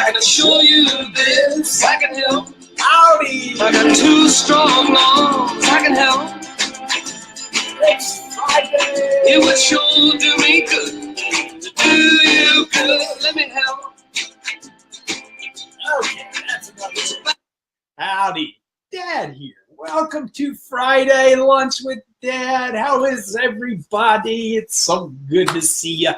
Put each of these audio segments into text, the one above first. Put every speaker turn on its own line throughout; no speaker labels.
I can assure you this, I can help.
Howdy!
I got two strong lungs, I can help.
It's Friday!
It would sure do me good to do you good. Let me help.
Okay, that's enough. Howdy, Dad here. Welcome to Friday Lunch with Dad. How is everybody? It's so good to see you.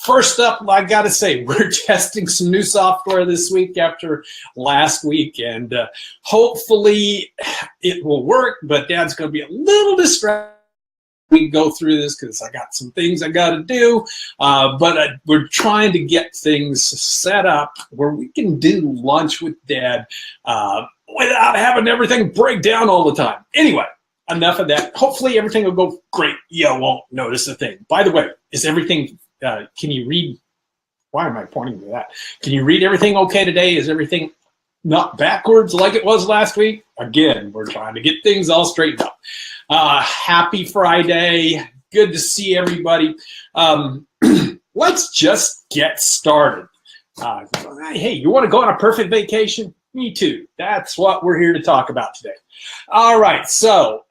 First up, I got to say, we're testing some new software this week after last week, and hopefully it will work, but Dad's going to be a little distracted. We go through this because I got some things I got to do, but we're trying to get things set up where we can do lunch with Dad without having everything break down all the time. Anyway, enough of that. Hopefully everything will go great. You won't notice a thing. By the way, is everything, can you read? Why am I pointing to that? Can you read everything okay today? Is everything not backwards like it was last week? Again, we're trying to get things all straightened up. Happy Friday. Good to see everybody. Let's just get started. Hey, you want to go on a perfect vacation? Me too. That's what we're here to talk about today. All right, so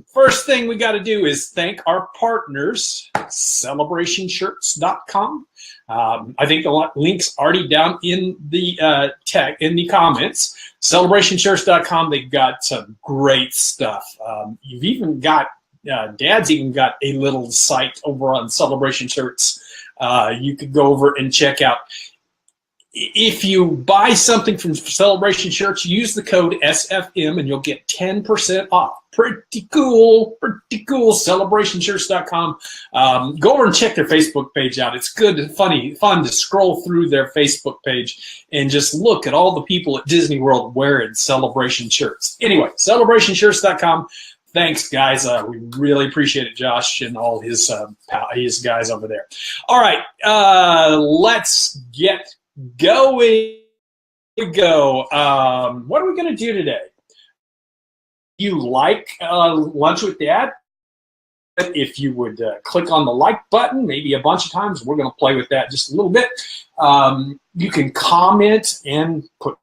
first thing we got to do is thank our partners, celebrationshirts.com. I think the link's already down in the in the comments. Celebrationshirts.com. They've got some great stuff. You've even got Dad's even got a little site over on Celebration Shirts. You could go over and check out. If you buy something from Celebration Shirts, use the code SFM and you'll get 10% off. Pretty cool, celebrationshirts.com. Go over and check their Facebook page out. It's good and fun to scroll through their Facebook page and just look at all the people at Disney World wearing Celebration Shirts. Anyway, celebrationshirts.com. Thanks, guys. We really appreciate it, Josh and all his guys over there. All right, let's get going. Here we go. What are we going to do today? You like Lunch with Dad? If you would click on the like button, maybe a bunch of times, we're going to play with that just a little bit. You can comment and put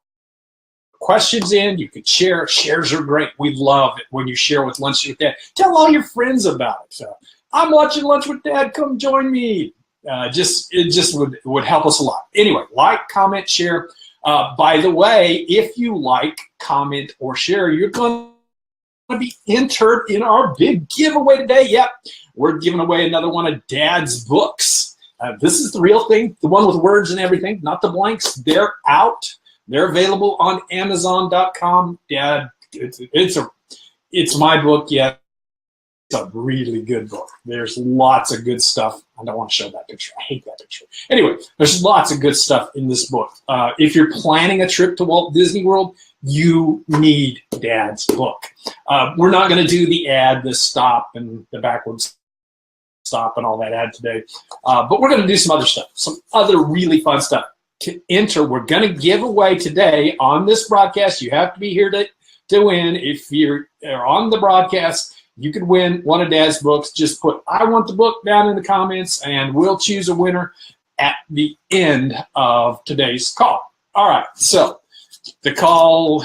questions in. You can share. Shares are great. We love it when you share with Lunch with Dad. Tell all your friends about it. I'm watching Lunch with Dad. Come join me. It just would help us a lot. Anyway, like, comment, share. By the way, if you like, comment, or share, you're going to be entered in our big giveaway today. Yep, we're giving away another one of Dad's books. This is the real thing, the one with words and everything, not the blanks. They're out. They're available on Amazon.com. Dad, it's my book yet. It's a really good book. There's lots of good stuff. I don't want to show that picture. I hate that picture. Anyway, there's lots of good stuff in this book. If you're planning a trip to Walt Disney World, you need Dad's book. We're not going to do the ad, the stop, and the backwards stop and all that ad today. But we're going to do some other stuff, some other really fun stuff. To enter, we're going to give away today on this broadcast. You have to be here to win. If you're on the broadcast, you could win one of Dad's books. Just put "I want the book" down in the comments, and we'll choose a winner at the end of today's call. All right, so the call,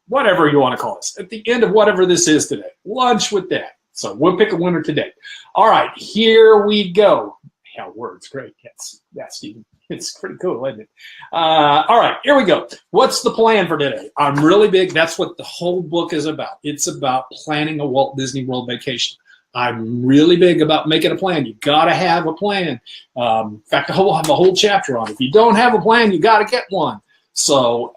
whatever you want to call this, at the end of whatever this is today, Lunch with Dad. So we'll pick a winner today. All right, here we go. Yeah, words, great. Yes, Stephen. It's pretty cool, isn't it? All right, here we go. What's the plan for today? I'm really big. That's what the whole book is about. It's about planning a Walt Disney World vacation. I'm really big about making a plan. You got to have a plan. In fact, I'll have a whole chapter on it. If you don't have a plan, you got to get one. So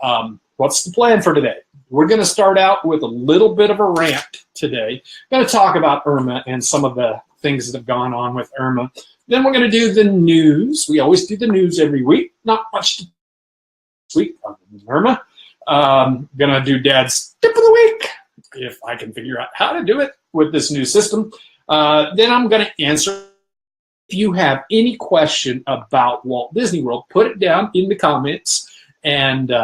what's the plan for today? We're going to start out with a little bit of a rant today. I'm going to talk about Irma and some of the things that have gone on with Irma. Then we're going to do the news. We always do the news every week. Not much this week other than Irma. Going to do Dad's tip of the week, if I can figure out how to do it with this new system. Then I'm going to answer. If you have any question about Walt Disney World, put it down in the comments, and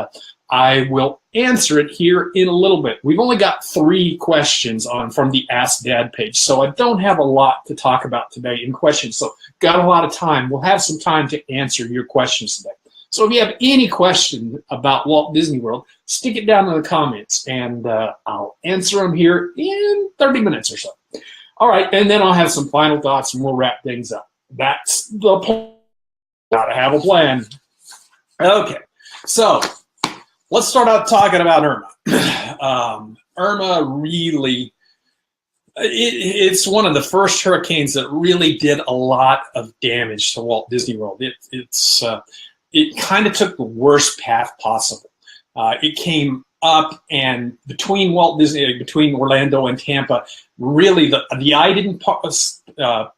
I will answer it here in a little bit. We've only got 3 questions from the Ask Dad page, so I don't have a lot to talk about today in questions. So got a lot of time. We'll have some time to answer your questions today. So if you have any question about Walt Disney World, stick it down in the comments, and I'll answer them here in 30 minutes or so. All right, and then I'll have some final thoughts, and we'll wrap things up. That's the plan. Gotta have a plan. Okay, so let's start out talking about Irma. Irma really, it's one of the first hurricanes that really did a lot of damage to Walt Disney World. It kind of took the worst path possible. It came up, and between Orlando and Tampa, really the eye didn't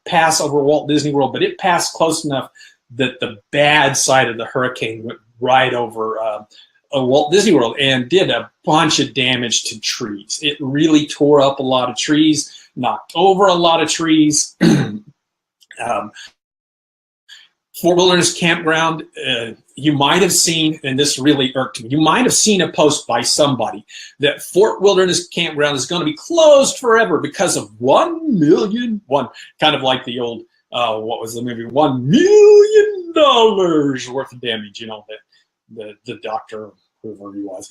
pass over Walt Disney World, but it passed close enough that the bad side of the hurricane went right over Walt Disney World and did a bunch of damage to trees. It really tore up a lot of trees, knocked over a lot of trees. Fort Wilderness Campground, you might have seen, and this really irked me, you might have seen a post by somebody that Fort Wilderness Campground is going to be closed forever because of $1 million, kind of like the old, what was the movie, $1 million worth of damage, you know, the doctor, whoever he was,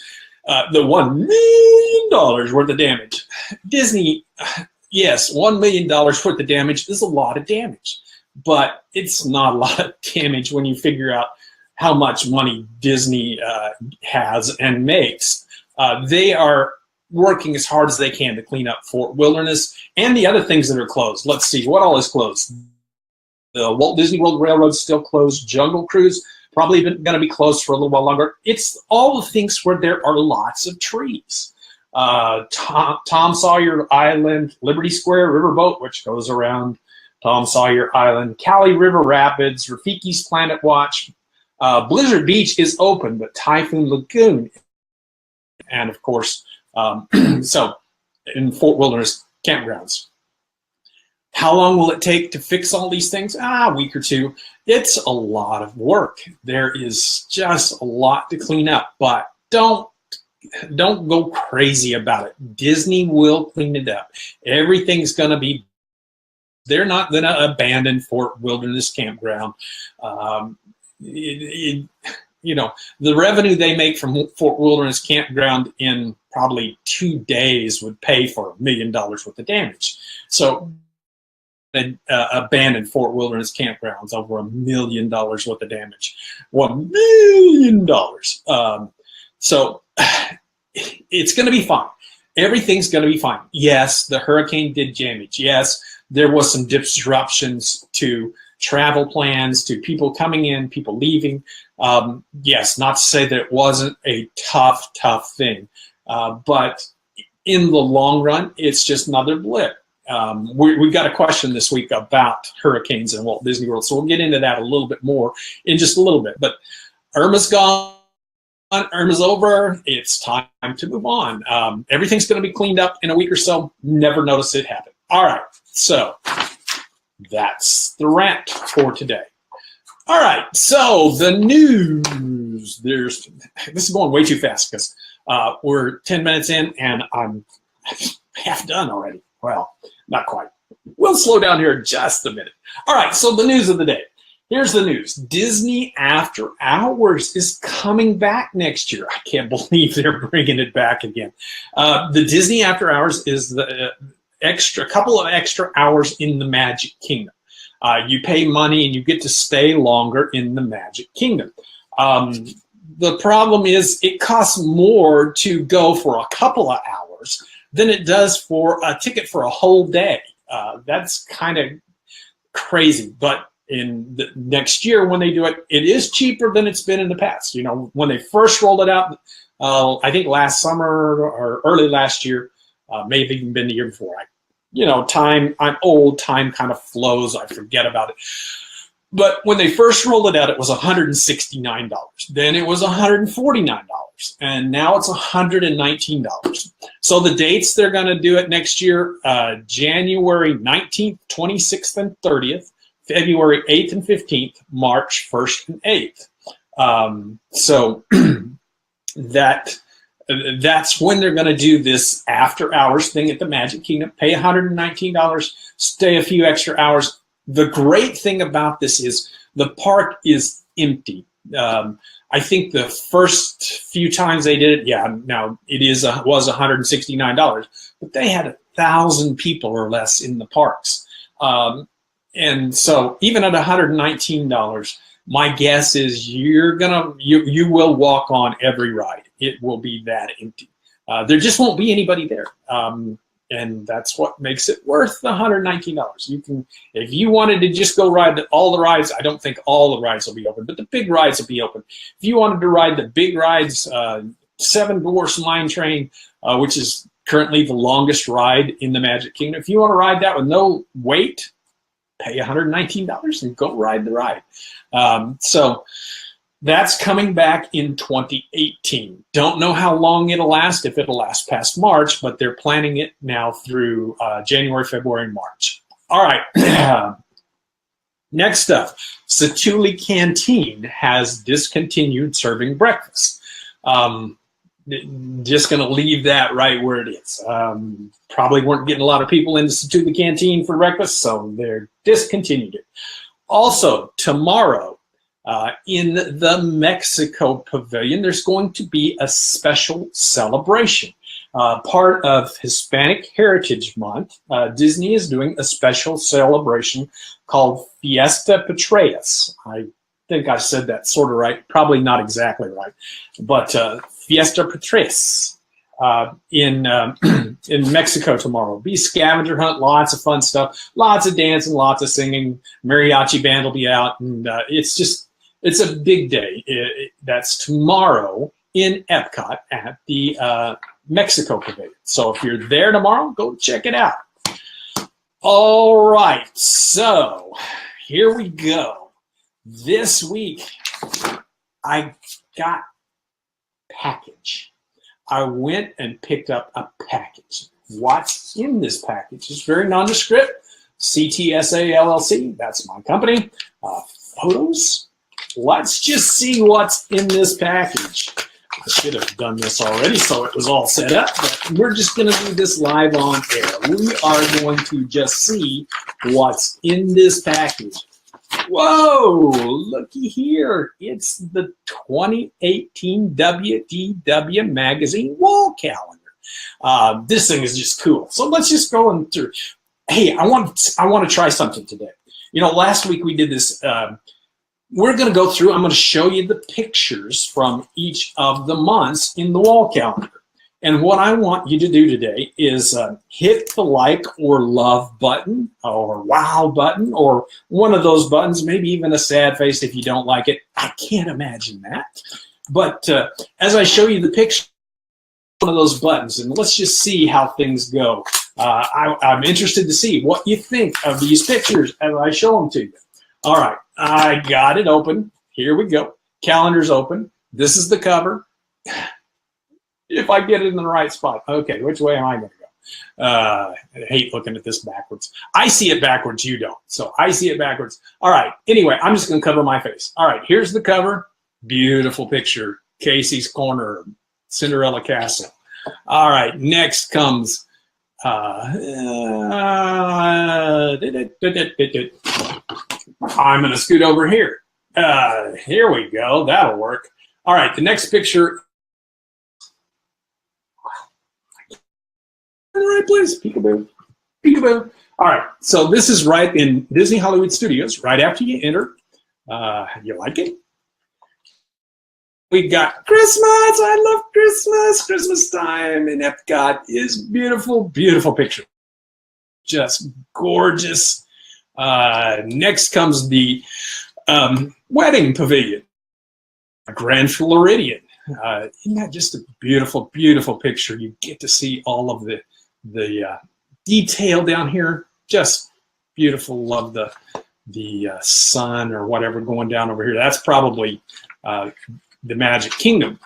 the $1 million worth of damage. Disney, yes, $1 million worth of damage is a lot of damage. But it's not a lot of damage when you figure out how much money Disney has and makes. They are working as hard as they can to clean up Fort Wilderness and the other things that are closed. Let's see, what all is closed? The Walt Disney World Railroad is still closed. Jungle Cruise probably going to be closed for a little while longer. It's all the things where there are lots of trees. Tom Sawyer Island, Liberty Square Riverboat, which goes around Tom Sawyer Island, Cali River Rapids, Rafiki's Planet Watch. Blizzard Beach is open, but Typhoon Lagoon, and of course, so in Fort Wilderness Campgrounds. How long will it take to fix all these things? A week or 2. It's a lot of work. There is just a lot to clean up, but don't go crazy about it. Disney will clean it up. Everything's going to be. They're not going to abandon Fort Wilderness Campground. You know, the revenue they make from Fort Wilderness Campground in probably 2 days would pay for $1 million worth of damage. So abandon Fort Wilderness Campgrounds over $1 million worth of damage. $1 million. So it's going to be fine. Everything's going to be fine. Yes, the hurricane did damage. Yes, there was some disruptions to travel plans, to people coming in, people leaving. Yes, not to say that it wasn't a tough thing, but in the long run, it's just another blip. We've got a question this week about hurricanes in Walt Disney World, so we'll get into that a little bit more in just a little bit. But Irma's gone. Irma's over. It's time to move on. Everything's going to be cleaned up in a week or so. Never noticed it happen. All right, so that's the rant for today. All right, so the news. This is going way too fast because we're 10 minutes in and I'm half done already. Well, not quite. We'll slow down here just a minute. All right, so the news of the day. Here's the news. Disney After Hours is coming back next year. I can't believe they're bringing it back again. The Disney After Hours is the couple of extra hours in the Magic Kingdom. You pay money and you get to stay longer in the Magic Kingdom. The problem is it costs more to go for a couple of hours than it does for a ticket for a whole day. That's kind of crazy, but in the next year when they do it, it is cheaper than it's been in the past. You know, when they first rolled it out, I think last summer or early last year, may have even been the year before. I'm old, time kind of flows, I forget about it. But when they first rolled it out, it was $169. Then it was $149. And now it's $119. So the dates they're going to do it next year, January 19th, 26th, and 30th, February 8th and 15th, March 1st and 8th. So that that's when they're going to do this after hours thing at the Magic Kingdom. Pay $119, stay a few extra hours. The great thing about this is the park is empty. I think the first few times they did it, yeah, now it was $169, but they had 1,000 people or less in the parks. And so even at $119, my guess is you will walk on every ride. It will be that empty. There just won't be anybody there. And that's what makes it worth the $119. You can, if you wanted to just go ride all the rides, I don't think all the rides will be open, but the big rides will be open. If you wanted to ride the big rides, Seven Dwarfs Mine Train, which is currently the longest ride in the Magic Kingdom, if you want to ride that with no wait, pay $119 and go ride the ride. So that's coming back in 2018. Don't know how long it'll last, if it'll last past March, but they're planning it now through January, February, and March. All right. Next up, Satu'li Canteen has discontinued serving breakfast. Just going to leave that right where it is. Probably weren't getting a lot of people into Satu'li Canteen for breakfast, so they're discontinued it. Also, tomorrow, in the Mexico Pavilion, there's going to be a special celebration. Part of Hispanic Heritage Month, Disney is doing a special celebration called Fiesta Patrias. I think I said that sort of right, probably not exactly right, but Fiesta Patrias in Mexico tomorrow. Be scavenger hunt, lots of fun stuff, lots of dancing, lots of singing. Mariachi band will be out, and it's a big day. That's tomorrow in Epcot at the Mexico Pavilion. So if you're there tomorrow, go check it out. All right, so here we go. This week, I got package. I went and picked up a package. What's in this package? It's very nondescript. CTSA LLC, that's my company. Photos. Let's just see what's in this package. I should have done this already so it was all set up, but we're just going to do this live on air. We are going to just see what's in this package. Whoa, looky here. It's the 2018 WDW Magazine wall calendar. This thing is just cool. So let's just go and through. Hey, I want to try something today. You know, last week we did this. We're going to go through, I'm going to show you the pictures from each of the months in the wall calendar. And what I want you to do today is hit the like or love button or wow button or one of those buttons, maybe even a sad face if you don't like it. I can't imagine that. But as I show you the picture, one of those buttons, and let's just see how things go. I'm interested to see what you think of these pictures as I show them to you. All right, I got it open. Here we go. Calendar's open. This is the cover. If I get it in the right spot. Okay, which way am I going to go? I hate looking at this backwards. I see it backwards, you don't. So I see it backwards. All right, anyway, I'm just going to cover my face. All right, here's the cover. Beautiful picture. Casey's Corner, Cinderella Castle. All right, next comes... I'm going to scoot over here. Here we go. That'll work. All right, the next picture. In the right place. Peekaboo. Peekaboo. All right, so this is right in Disney Hollywood Studios, right after you enter. You like it? We got Christmas. I love Christmas. Christmas time in Epcot is beautiful, beautiful picture. Just gorgeous. Next comes the wedding pavilion, Grand Floridian. Isn't that just a beautiful, beautiful picture? You get to see all of the detail down here. Just beautiful. Love the sun or whatever going down over here. That's probably the Magic Kingdom.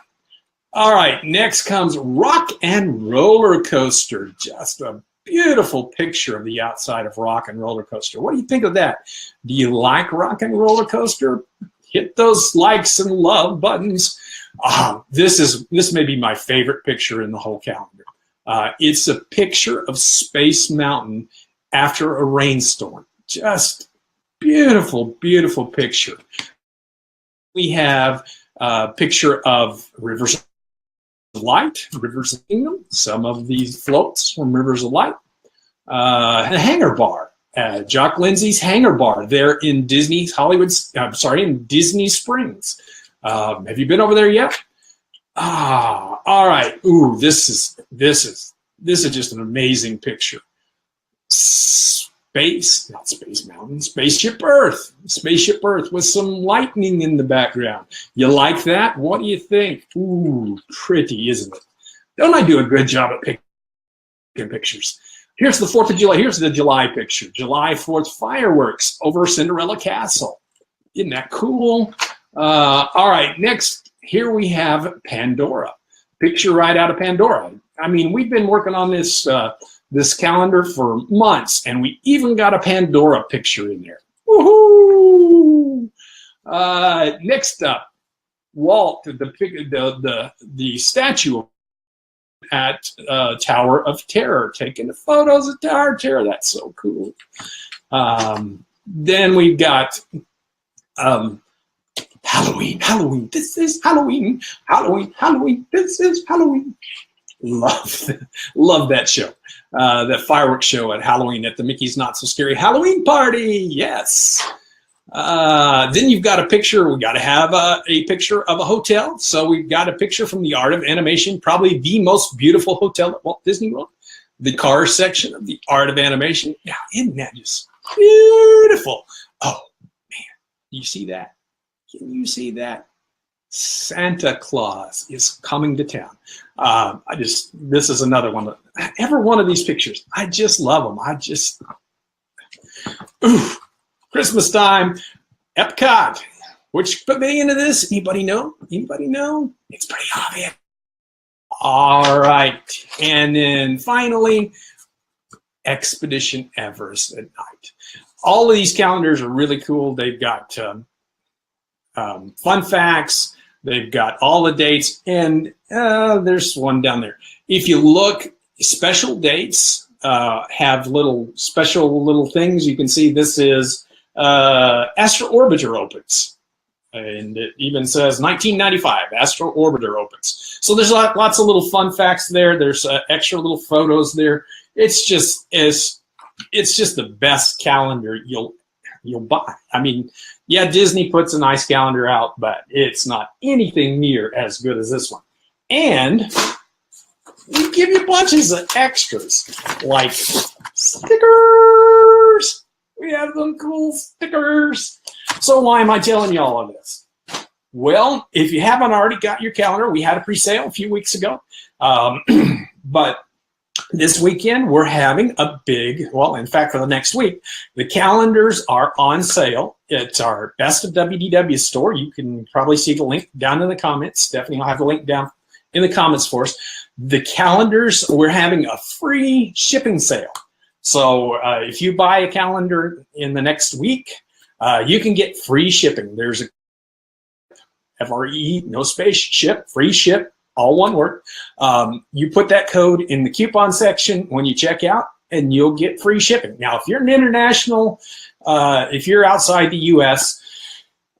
All right, next comes Rock and Roller Coaster. Just a beautiful picture of the outside of Rock and Roller Coaster. What do you think of that? Do you like Rock and Roller Coaster? Hit those likes and love buttons. This may be my favorite picture in the whole calendar. It's a picture of Space Mountain after a rainstorm. Just beautiful, beautiful picture. We have a picture of Rivers of Light, Rivers of Kingdom, some of these floats from Rivers of Light, a hangar bar, Jock Lindsay's hangar bar there in Disney in Disney Springs. Have you been over there yet? All right. Ooh, this is just an amazing picture. Not Space Mountain, Spaceship Earth with some lightning in the background. You like that? What do you think? Ooh, pretty, isn't it? Don't I do a good job at picking pictures? Here's the 4th of July. Here's the July picture. July 4th fireworks over Cinderella Castle. Isn't that cool? All right, next, here we have Pandora. Picture right out of Pandora. I mean, we've been working on this this calendar for months, and we even got a Pandora picture in there. Woohoo! Next up, Walt, the statue at Tower of Terror, taking the photos of Tower of Terror. That's so cool. Then we've got Halloween. This is Halloween. This is Halloween. Love that show. That fireworks show at Halloween at the Mickey's Not So Scary Halloween Party. Yes. Then you've got a picture. We got to have a picture of a hotel. So we've got a picture from the Art of Animation, probably the most beautiful hotel at Walt Disney World. The car section of the Art of Animation. Yeah, isn't that just beautiful? Oh man, you see that? Can you see that? Santa Claus is coming to town. This is another one. Every one of these pictures, I just love them. Christmas time, Epcot. Which pavilion it is? Anybody know? Anybody know? It's pretty obvious. All right. And then finally, Expedition Everest at night. All of these calendars are really cool. They've got fun facts. They've got all the dates, and there's one down there. If you look, special dates have special little things. You can see this is Astro Orbiter opens, and it even says 1995 Astro Orbiter opens. So there's lots of little fun facts there. There's extra little photos there. It's just the best calendar you'll buy. I mean, yeah, Disney puts a nice calendar out, but it's not anything near as good as this one. And we give you bunches of extras, like stickers. We have some cool stickers. So why am I telling you all of this? Well, if you haven't already got your calendar, we had a pre-sale a few weeks ago. But this weekend, we're having a in fact, for the next week, the calendars are on sale. It's our Best of WDW store. You can probably see the link down in the comments. Stephanie will have the link down in the comments for us. The calendars, we're having a free shipping sale. So if you buy a calendar in the next week, you can get free shipping. There's a FRE, no space, ship, free ship. All one word. You put that code in the coupon section when you check out, and you'll get free shipping. Now, if you're an international, if you're outside the U.S.,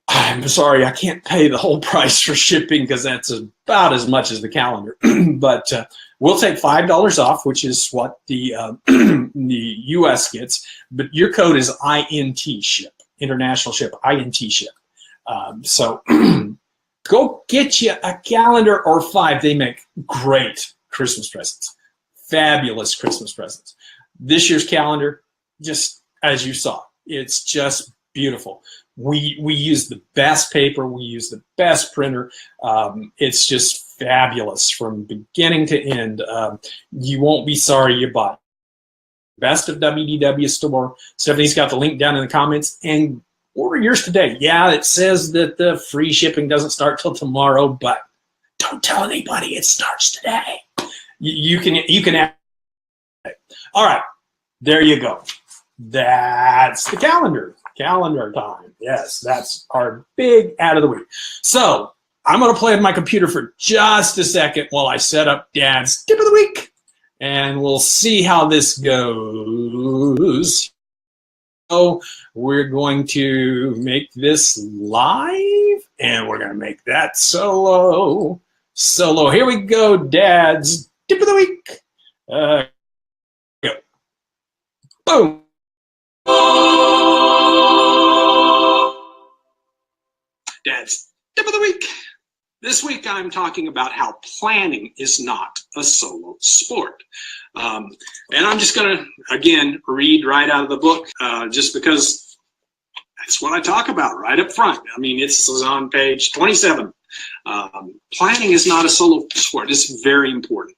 I'm sorry, I can't pay the whole price for shipping because that's about as much as the calendar. But we'll take $5 off, which is what the the U.S. gets. But your code is INT ship, international ship, INT ship. So go get you a calendar or 5. They make great Christmas presents, fabulous Christmas presents. This year's calendar, just as you saw, it's just beautiful. We use the best paper. We use the best printer. It's just fabulous from beginning to end. You won't be sorry you bought. Best of WDW store. Stephanie's got the link down in the comments, and order yours today. Yeah, it says that the free shipping doesn't start till tomorrow, but don't tell anybody it starts today. You can. All right, there you go. That's the calendar. Calendar time. Yes, that's our big ad of the week. So I'm going to play with my computer for just a second while I set up Dad's tip of the week, and we'll see how this goes. So we're going to make this live, and we're going to make that solo. Here we go, Dad's tip of the week. Go. Boom. Dad's tip of the week. This week I'm talking about how planning is not a solo sport. And I'm just going to, again, read right out of the book just because that's what I talk about right up front. I mean, it's on page 27. Planning is not a solo sport. It's very important.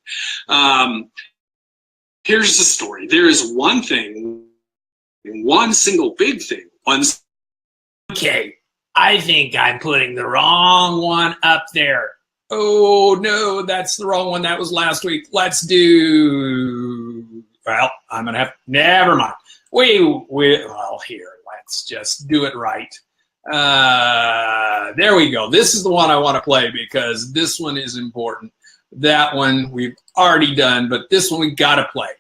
Here's the story. There is one thing, one single big thing. Okay. I think I'm putting the wrong one up there. Oh, no, that's the wrong one. That was last week. Let's do, well, I'm going to have, never mind. Well, here, let's just do it right. There we go. This is the one I want to play because this one is important. That one we've already done, but this one we got to play.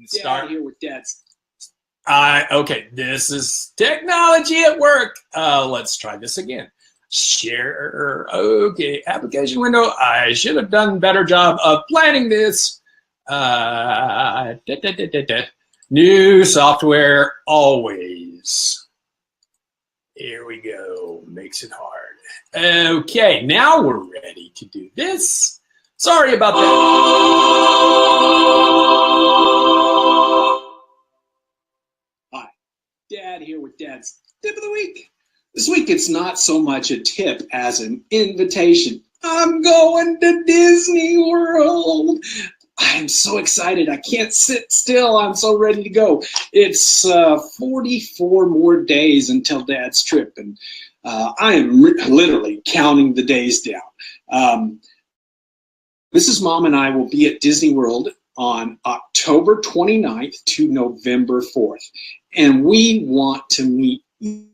Start here with Dad's. Okay, this is technology at work. Let's try this again. Share. Okay, application window. I should have done a better job of planning this. New software always. Here we go. Makes it hard. Okay, now we're ready to do this. Sorry about that. Hi, Dad here with Dad's tip of the week. This week it's not so much a tip as an invitation. I'm going to Disney World. I'm so excited. I can't sit still. I'm so ready to go. It's 44 more days until Dad's trip, and I am literally counting the days down. Mrs. Mom and I will be at Disney World on October 29th to November 4th. And we want to meet you.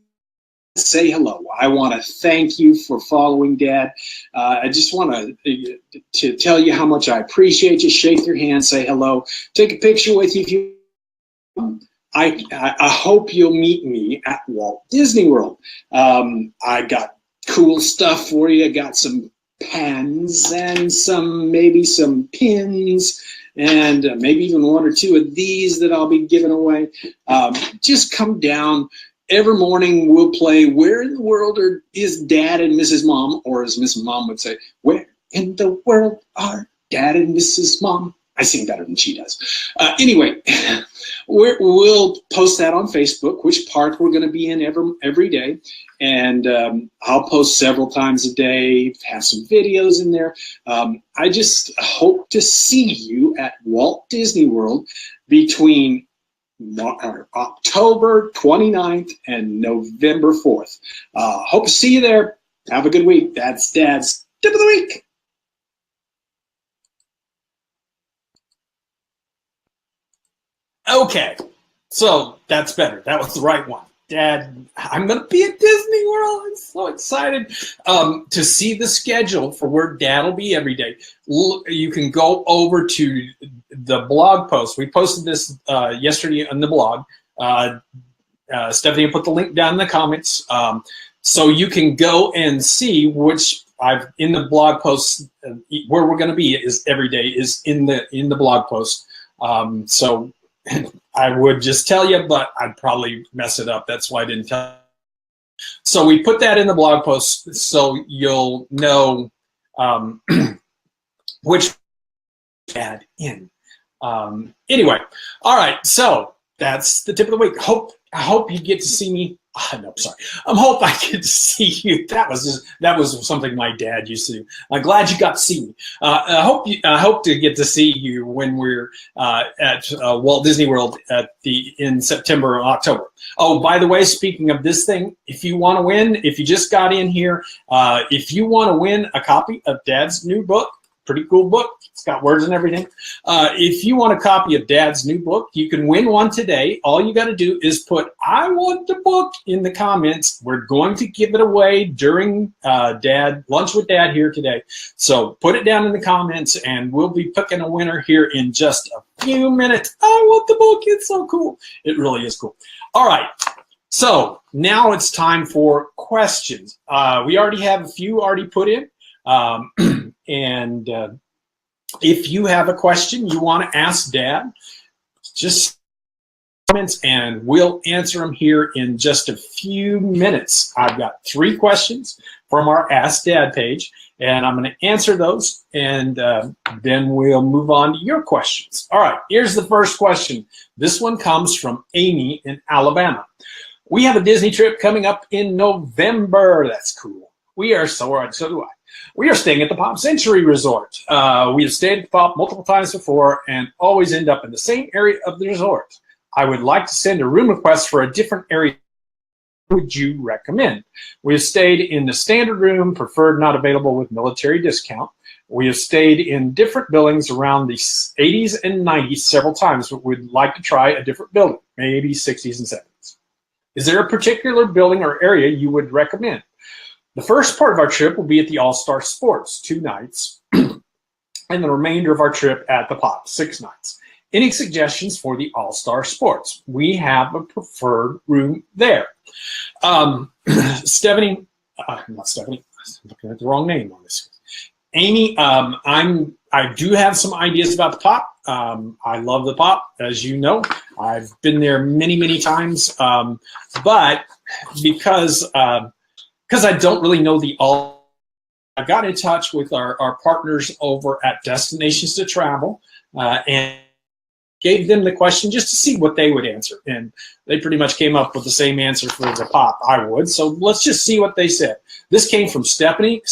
Say hello. I want to thank you for following Dad. I just want to tell you how much I appreciate you. Shake your hand, say hello, take a picture with you if you I hope you'll meet me at Walt Disney World. I got cool stuff for you. I got some pens and maybe some pins and maybe even one or two of these that I'll be giving away. Just come down. Every morning we'll play Where in the World is Dad and Mrs. Mom, or as Mrs. Mom would say, where in the world are Dad and Mrs. Mom? I sing better than she does. Anyway, we'll post that on Facebook, which park we're going to be in every day. And I'll post several times a day, have some videos in there. I just hope to see you at Walt Disney World between October 29th and November 4th. Hope to see you there. Have a good week. That's Dad's tip of the week. Okay, so that's better. That was the right one. Dad, I'm going to be at Disney World. I'm so excited to see the schedule for where Dad will be every day. You can go over to the blog post. We posted this yesterday on the blog. Stephanie put the link down in the comments. So you can go and see which in the blog post where we're going to be is every day is in the blog post. So I would just tell you, but I'd probably mess it up. That's why I didn't tell you. So we put that in the blog post so you'll know which add in. Anyway, all right, so that's the tip of the week. I hope you get to see me. No, sorry. I hope I get to see you. That was something my dad used to do. I'm glad you got to see me. I hope to get to see you when we're at Walt Disney World in September or October. Oh, by the way, speaking of this thing, if you want to win, if you just got in here, if you want to win a copy of Dad's new book, Pretty cool book. It's got words and everything. If you want a copy of Dad's new book, you can win one today. All you got to do is put "I want the book" in the comments. We're going to give it away during Lunch with Dad here today. So put it down in the comments, and we'll be picking a winner here in just a few minutes. I want the book. It's so cool. It really is cool. All right. So now it's time for questions. We already have a few already put in. And if you have a question you want to ask Dad, just comments and we'll answer them here in just a few minutes. I've got 3 questions from our Ask Dad page, and I'm going to answer those, and then we'll move on to your questions. All right, here's the first question. This one comes from Amy in Alabama. We have a Disney trip coming up in November. That's cool. We are so do I. We are staying at the Pop Century Resort. We have stayed at the Pop multiple times before and always end up in the same area of the resort. I would like to send a room request for a different area. What would you recommend? We have stayed in the standard room, preferred not available with military discount. We have stayed in different buildings around the 80s and 90s several times, but we'd like to try a different building, maybe 60s and 70s. Is there a particular building or area you would recommend? The first part of our trip will be at the All-Star Sports, 2 nights, and the remainder of our trip at the Pop, 6 nights. Any suggestions for the All-Star Sports? We have a preferred room there. Stephanie, not Stephanie, I'm looking at the wrong name on this. Amy, I do have some ideas about the Pop. I love the Pop, as you know. I've been there many, many times, but because I don't really know I got in touch with our partners over at Destinations to Travel and gave them the question just to see what they would answer. And they pretty much came up with the same answer for the Pop I would. So let's just see what they said. This came from Stephanie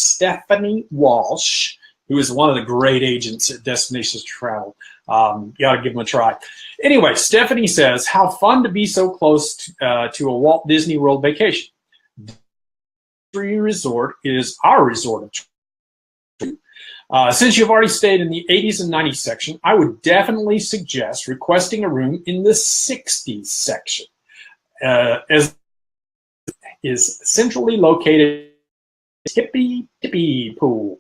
Walsh, who is one of the great agents at Destinations to Travel. You ought to give them a try. Anyway, Stephanie says, how fun to be so close to a Walt Disney World vacation. Resort is our resort of choice. Since you've already stayed in the 80s and 90s section, I would definitely suggest requesting a room in the 60s section, as is centrally located hippie pool.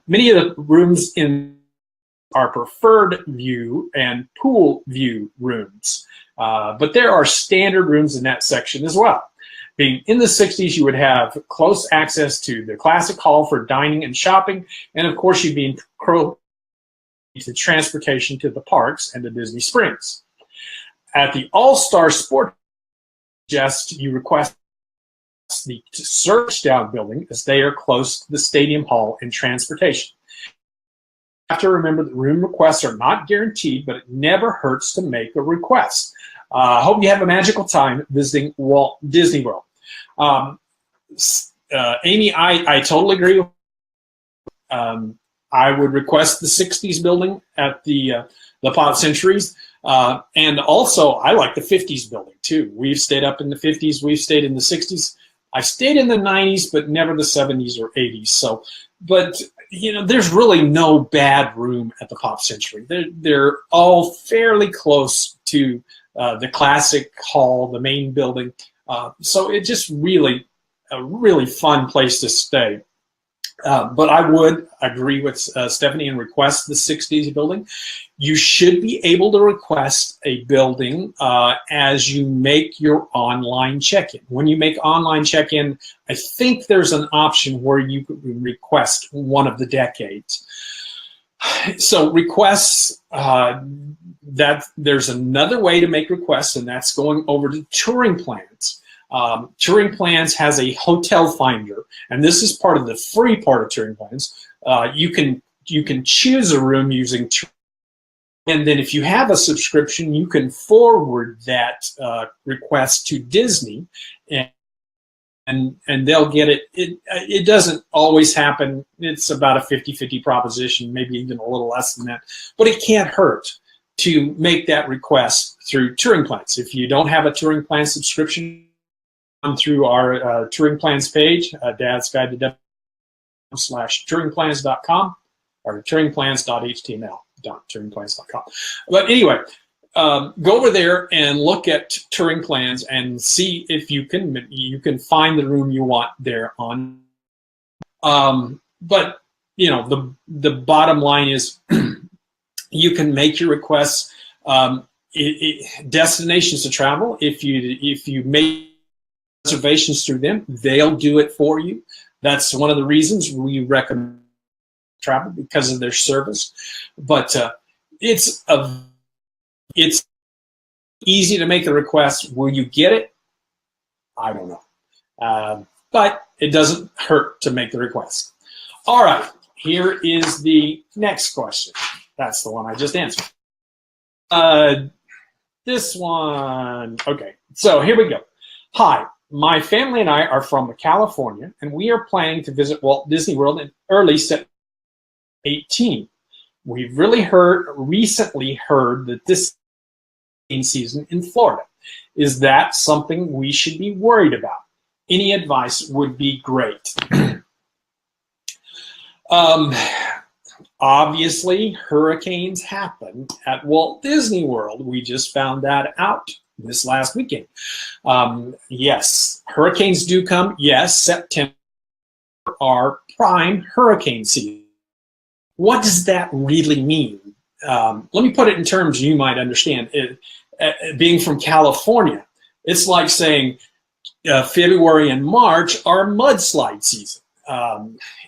Many of the rooms in are preferred view and pool view rooms, but there are standard rooms in that section as well. Being in the 60s, you would have close access to the Classic Hall for dining and shopping, and of course, you'd be to transportation to the parks and to Disney Springs. At the All-Star Sport, you request the Search Down building, as they are close to the Stadium Hall and transportation. You have to remember that room requests are not guaranteed, but it never hurts to make a request. Hope you have a magical time visiting Walt Disney World. Amy, I totally agree. I would request the 60s building at the Pop Centuries. And also, I like the 50s building, too. We've stayed up in the 50s. We've stayed in the 60s. I've stayed in the 90s, but never the 70s or 80s. So, but, you know, there's really no bad room at the Pop Century. They're all fairly close to the Classic Hall, the main building. So it's just really a really fun place to stay. But I would agree with Stephanie and request the 60s building. You should be able to request a building as you make your online check-in. When you make online check-in, I think there's an option where you could request one of the decades. So requests, that there's another way to make requests, and that's going over to Touring Plans. Touring Plans has a hotel finder, and this is part of the free part of Touring Plans. You can choose a room using Touring, and then if you have a subscription, you can forward that request to Disney, and they'll get it. It doesn't always happen. It's about a 50-50 proposition, maybe even a little less than that, but it can't hurt to make that request through Touring Plans. If you don't have a Touring Plan subscription, come through our Touring Plans page, Dad's Guide to /touringplans.com. or touringplans.html.touringplans.com. But anyway, go over there and look at touring plans and see if you can find the room you want there on. But you know, the bottom line is you can make your requests. Destinations to travel, if you make reservations through them, they'll do it for you. That's one of the reasons we recommend travel, because of their service. But it's easy to make a request. Will you get it? I don't know. But it doesn't hurt to make the request. All right, here is the next question. That's the one I just answered. This one, okay, so here we go. Hi, my family and I are from California, and we are planning to visit Walt Disney World in early September 18. We've recently heard that this season in Florida. Is that something we should be worried about? Any advice would be great. Obviously, hurricanes happen at Walt Disney World. We just found that out this last weekend. Yes, hurricanes do come. Yes, September are prime hurricane season. What does that really mean? Let me put it in terms you might understand. Being from California, it's like saying February and March are mudslide season.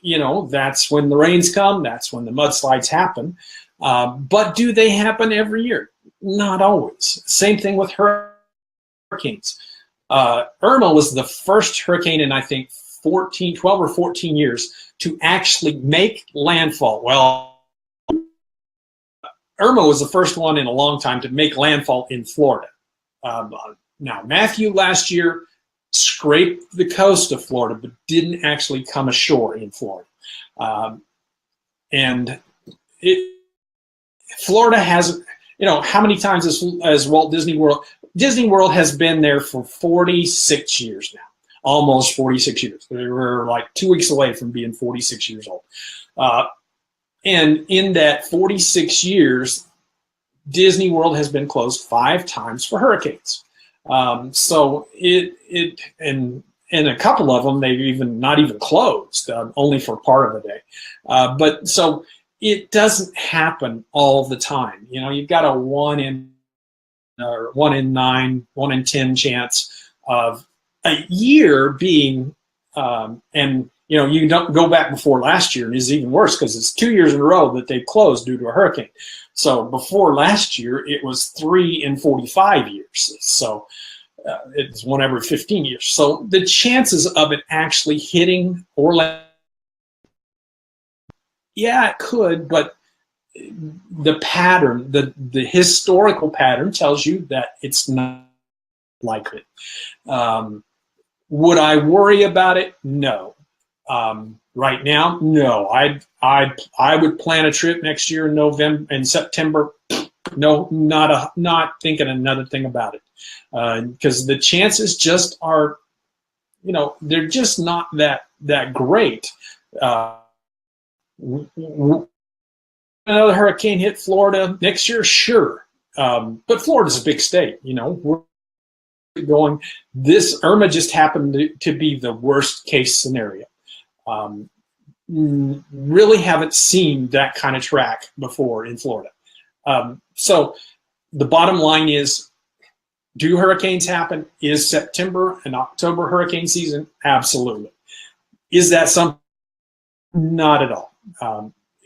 You know, that's when the rains come, that's when the mudslides happen. But do they happen every year? Not always. Same thing with hurricanes. Irma was the first hurricane in, I think, 12 or 14 years to actually make landfall. Well, Irma was the first one in a long time to make landfall in Florida. Now, Matthew last year scraped the coast of Florida, but didn't actually come ashore in Florida. Florida has, you know, how many times as Walt Disney World? Disney World has been there for 46 years now, almost 46 years. We're like 2 weeks away from being 46 years old. And in that 46 years, Disney World has been closed 5 times for hurricanes. So and a couple of them, they've not even closed, only for part of the day. But so it doesn't happen all the time. You know, you've got a 1 in 9, 1 in 10 chance of a year being, and you know, you don't go back before last year, and it's even worse because it's 2 years in a row that they've closed due to a hurricane. So before last year, it was 3 in 45 years. So it's 1 every 15 years. So the chances of it actually hitting Orlando, yeah, it could, but the pattern, the historical pattern tells you that it's not likely. Would I worry about it? No. Right now, no. I would plan a trip next year in September. No, not thinking another thing about it, because the chances just are, you know, they're just not that great. Another hurricane hit Florida next year, sure, but Florida's a big state. You know, we're going. This Irma just happened to be the worst case scenario. Really haven't seen that kind of track before in Florida. So the bottom line is, do hurricanes happen? Is September and October hurricane season? Absolutely. Is that something? Not at all.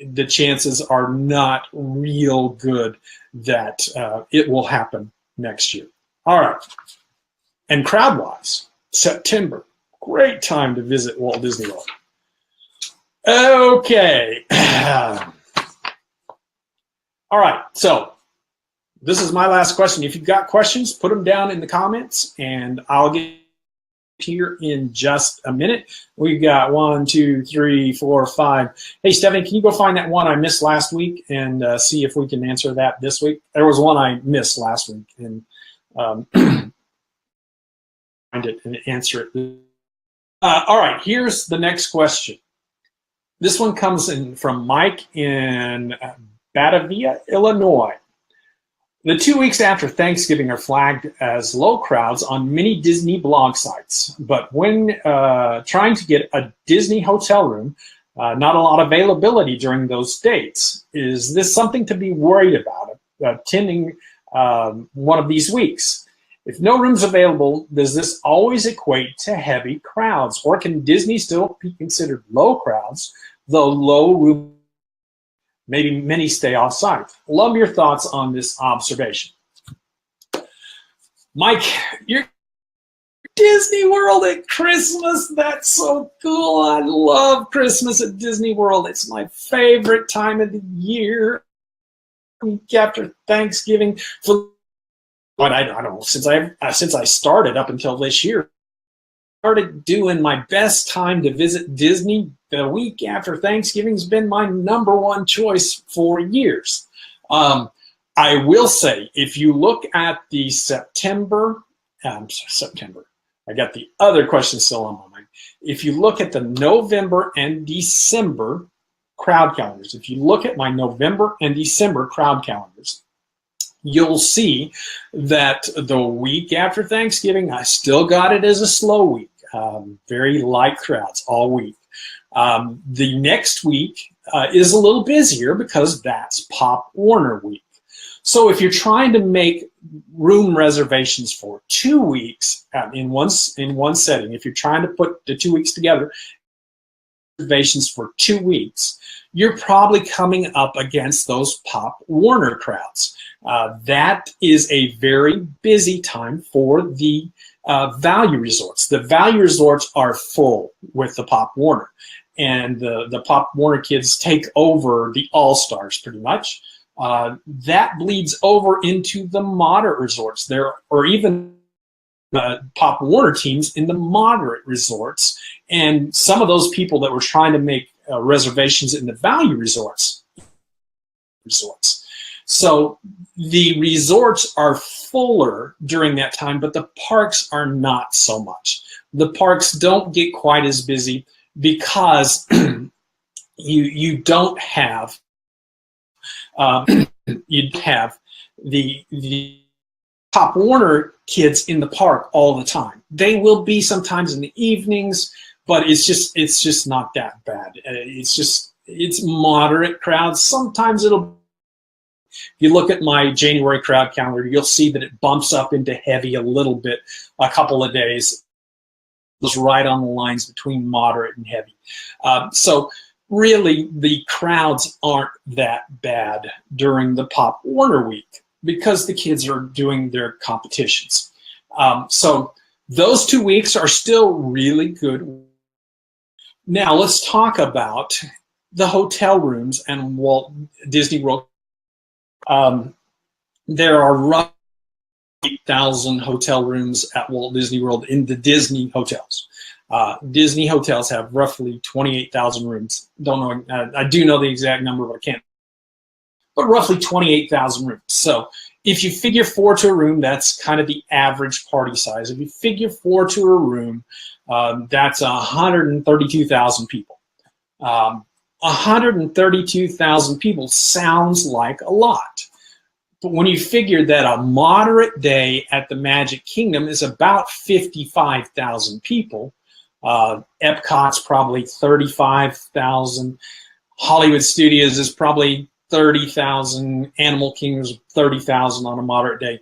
The chances are not real good that it will happen next year. All right. And crowd-wise, September, great time to visit Walt Disney World. Okay. All right, so this is my last question. If you've got questions, put them down in the comments, and I'll get here in just a minute. We've got 1, 2, 3, 4, 5. Hey, Stephanie, can you go find that one I missed last week and see if we can answer that this week? There was one I missed last week, and find it and answer it. All right, here's the next question. This one comes in from Mike in Batavia, Illinois. The 2 weeks after Thanksgiving are flagged as low crowds on many Disney blog sites, but when trying to get a Disney hotel room, not a lot of availability during those dates. Is this something to be worried about attending one of these weeks? If no rooms available, does this always equate to heavy crowds, or can Disney still be considered low crowds, though low room? Maybe many stay off-site. Love your thoughts on this observation. Mike, you're Disney World at Christmas. That's so cool. I love Christmas at Disney World. It's my favorite time of the year. Week after Thanksgiving. But I don't know, since I started up until this year, started doing my best time to visit Disney. The week after Thanksgiving's been my #1 choice for years. I will say, if you look at the September, I got the other question still on my mind. If you look at the November and December crowd calendars, if you look at my November and December crowd calendars, you'll see that the week after Thanksgiving, I still got it as a slow week. Very light crowds all week. The next week is a little busier because that's Pop Warner week. So if you're trying to make room reservations for 2 weeks in one setting, if you're trying to put the 2 weeks together, reservations for 2 weeks, you're probably coming up against those Pop Warner crowds. That is a very busy time for the value resorts. The value resorts are full with the Pop Warner, and the Pop Warner kids take over the All-Stars pretty much. That bleeds over into the moderate resorts. There are even Pop Warner teams in the moderate resorts, and some of those people that were trying to make reservations in the value resorts. So the resorts are fuller during that time, but the parks are not so much. The parks don't get quite as busy because you don't have the Pop Warner kids in the park all the time. They will be sometimes in the evenings, but it's just not that bad. It's moderate crowds. Sometimes it'll. If you look at my January crowd calendar, you'll see that it bumps up into heavy a little bit, a couple of days. It's right on the lines between moderate and heavy. So really, the crowds aren't that bad during the Pop Warner week because the kids are doing their competitions. So those 2 weeks are still really good. Now let's talk about the hotel rooms and Walt Disney World. There are roughly 8,000 hotel rooms at Walt Disney World in the Disney hotels. Disney hotels have roughly 28,000 rooms. Don't know. I do know the exact number, but I can't. But roughly 28,000 rooms. So if you figure 4 to a room, that's kind of the average party size. If you figure 4 to a room, that's 132,000 people. 132,000 people sounds like a lot. But when you figure that a moderate day at the Magic Kingdom is about 55,000 people, Epcot's probably 35,000, Hollywood Studios is probably 30,000, Animal Kingdom's 30,000 on a moderate day.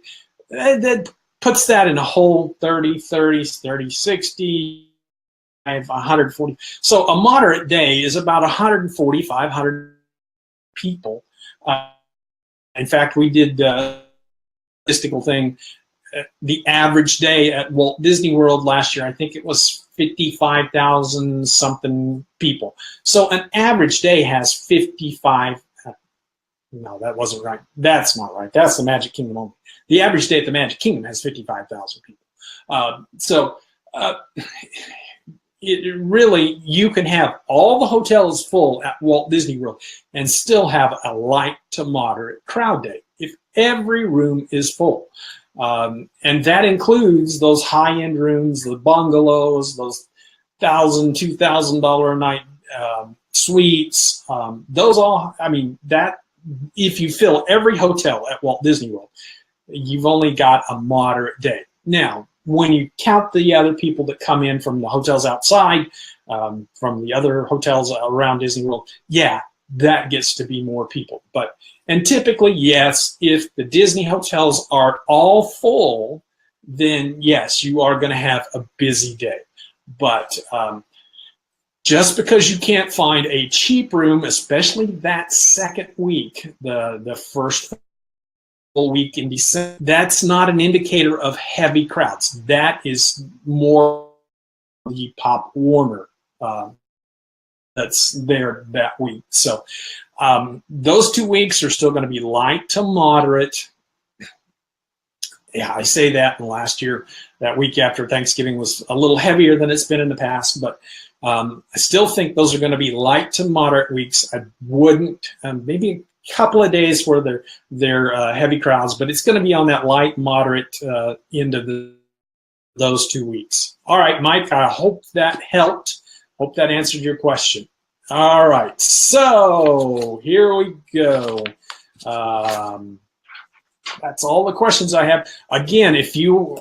That puts that in a whole 30, 60, 140. So a moderate day is about 145, 100 people. In fact, we did a statistical thing. The average day at Walt Disney World last year, I think it was 55,000 something people. So an average day has 55. No, that wasn't right. That's not right. That's the Magic Kingdom only. The average day at the Magic Kingdom has 55,000 people. It really, you can have all the hotels full at Walt Disney World and still have a light to moderate crowd day if every room is full. And that includes those high-end rooms, the bungalows, those $1,000, $2,000 a night suites, those all, I mean, that if you fill every hotel at Walt Disney World, you've only got a moderate day. Now, when you count the other people that come in from the hotels outside, from the other hotels around Disney World, yeah, that gets to be more people. And typically, yes, if the Disney hotels are all full, then yes, you are going to have a busy day. But just because you can't find a cheap room, especially that second week, the first full week in December, that's not an indicator of heavy crowds. That is more the Pop Warner that's there that week. So those 2 weeks are still going to be light to moderate. Yeah, I say that, and last year, that week after Thanksgiving was a little heavier than it's been in the past, but I still think those are going to be light to moderate weeks. I wouldn't, maybe a couple of days where they're heavy crowds, but it's going to be on that light, moderate end of those 2 weeks. All right, Mike, I hope that helped. Hope that answered your question. All right, so here we go. That's all the questions I have. Again,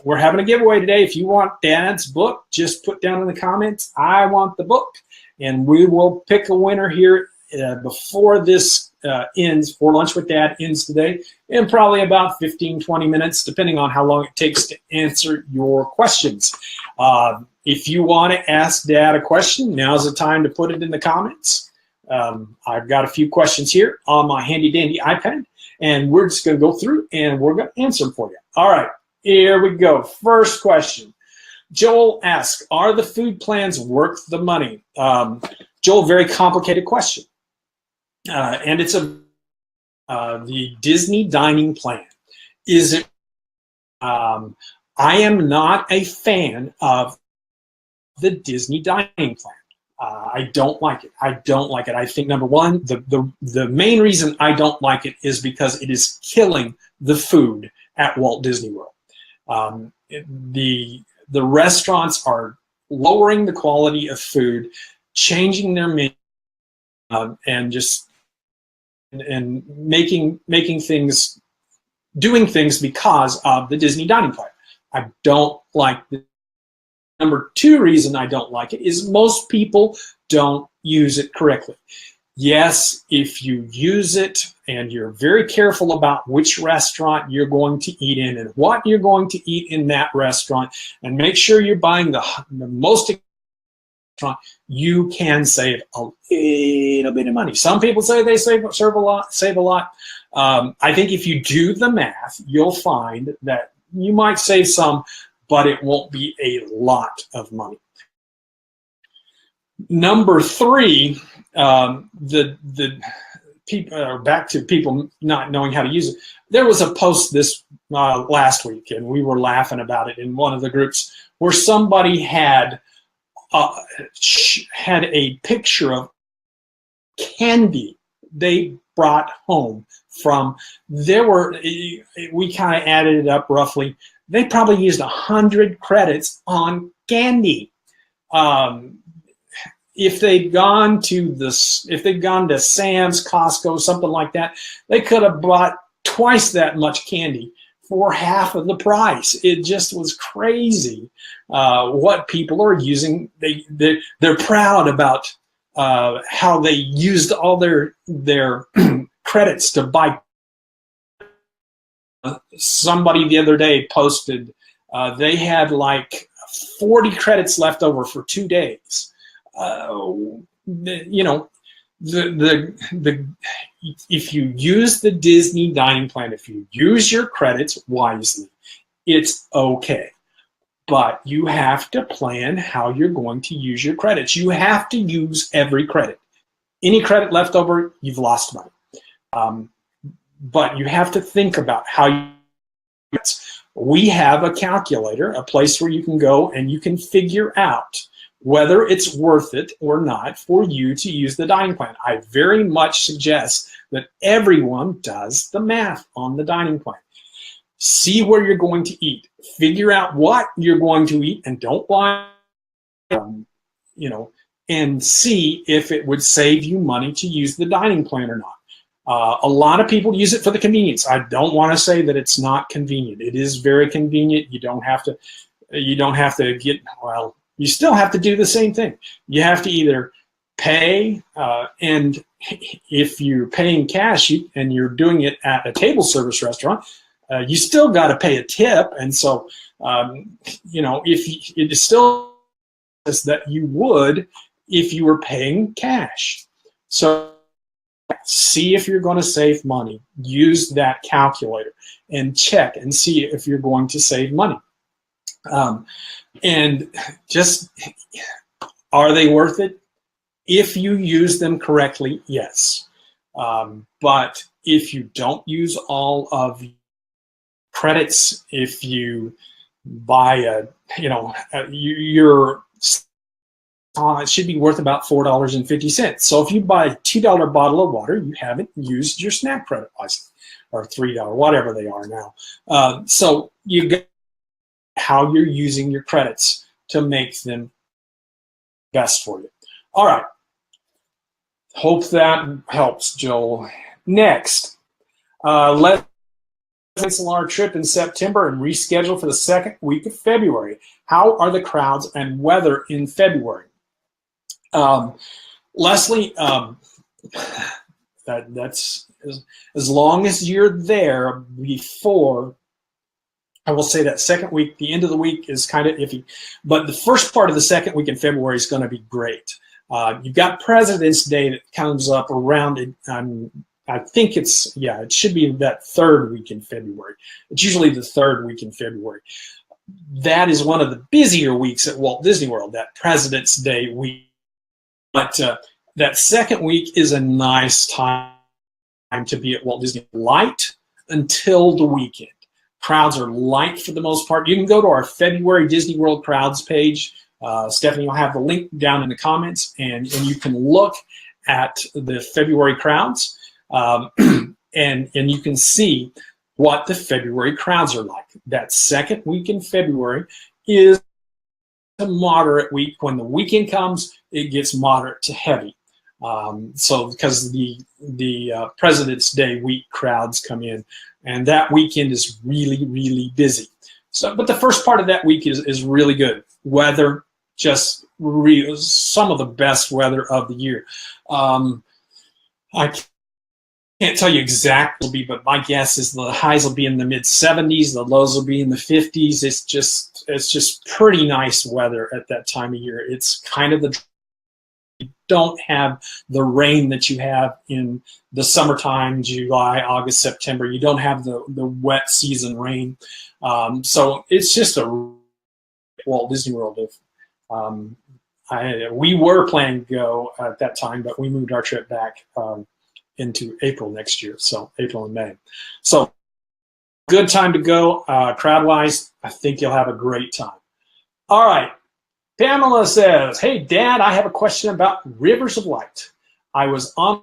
we're having a giveaway today. If you want Dad's book, just put down in the comments, I want the book. And we will pick a winner here before this ends, before Lunch with Dad ends today, in probably about 15, 20 minutes, depending on how long it takes to answer your questions. If you want to ask Dad a question, now's the time to put it in the comments. I've got a few questions here on my handy dandy iPad, and we're just going to go through and we're going to answer them for you. All right, here we go. First question. Joel asks, are the food plans worth the money? Joel, very complicated question. And it's the Disney dining plan. Is it? I am not a fan of the Disney dining plan. I don't like it. I don't like it. I think, number one, the main reason I don't like it is because it is killing the food at Walt Disney World. The restaurants are lowering the quality of food, changing their menu, and just and making things, doing things because of the Disney dining plan. I don't like the number two reason I don't like it is most people don't use it correctly. Yes, if you use it and you're very careful about which restaurant you're going to eat in and what you're going to eat in that restaurant, and make sure you're buying the most restaurant, you can save a little bit of money. Some people say they save a lot. I think if you do the math, you'll find that you might save some, but it won't be a lot of money. Number three, the people, back to people not knowing how to use it. There was a post this last week, and we were laughing about it in one of the groups, where somebody had a picture of candy they brought home from. We kind of added it up roughly. They probably used 100 credits on candy. If they'd gone to Sam's, Costco, something like that, they could have bought twice that much candy for half of the price. It just was crazy what people are using. They're proud about how they used all their credits to buy. Somebody the other day posted they had like 40 credits left over for 2 days. If you use the Disney dining plan, if you use your credits wisely, it's okay. But you have to plan how you're going to use your credits. You have to use every credit. Any credit left over, you've lost money. But you have to think about how you. We have a calculator, a place where you can go and you can figure out whether it's worth it or not for you to use the dining plan. I very much suggest that everyone does the math on the dining plan. See where you're going to eat. Figure out what you're going to eat, and don't buy, and see if it would save you money to use the dining plan or not. A lot of people use it for the convenience. I don't want to say that it's not convenient. It is very convenient. You don't have to get, well, you still have to do the same thing. You have to either pay, and if you're paying cash and you're doing it at a table service restaurant, you still got to pay a tip. And so, if it is still that you would if you were paying cash. So see if you're going to save money. Use that calculator and check and see if you're going to save money. And just, are they worth it? If you use them correctly, yes. But if you don't use all of credits, if you buy it should be worth about $4.50. So if you buy a $2 bottle of water, you haven't used your snack credit wisely, or $3, whatever they are now. So you get how you're using your credits to make them best for you. All right. Hope that helps, Joel. Next, let's cancel our trip in September and reschedule for the second week of February. How are the crowds and weather in February? Leslie, that's as long as you're there before, I will say that second week, the end of the week is kind of iffy, but the first part of the second week in February is going to be great. You've got President's Day that comes up around it. I think it should be that third week in February. It's usually the third week in February. That is one of the busier weeks at Walt Disney World, that President's Day week. But that second week is a nice time to be at Walt Disney. Light until the weekend. Crowds are light for the most part. You can go to our February Disney World crowds page. Stephanie will have the link down in the comments, and you can look at the February crowds, and you can see what the February crowds are like. That second week in February is a moderate week. When the weekend comes, it gets moderate to heavy. So because the President's Day week crowds come in, and that weekend is really, really busy. So, but the first part of that week is really good. Weather, just some of the best weather of the year. I can't tell you exactly, but my guess is the highs will be in the mid 70s, the lows will be in the 50s. It's just pretty nice weather at that time of year. It's kind of you don't have the rain that you have in the summertime, July, August, September. You don't have the wet season rain. So it's just a Walt Disney World. We were planning to go at that time, but we moved our trip back into April next year, so April and May. So good time to go. Crowd-wise, I think you'll have a great time. All right. Pamela says, hey, Dad, I have a question about Rivers of Light. I was on,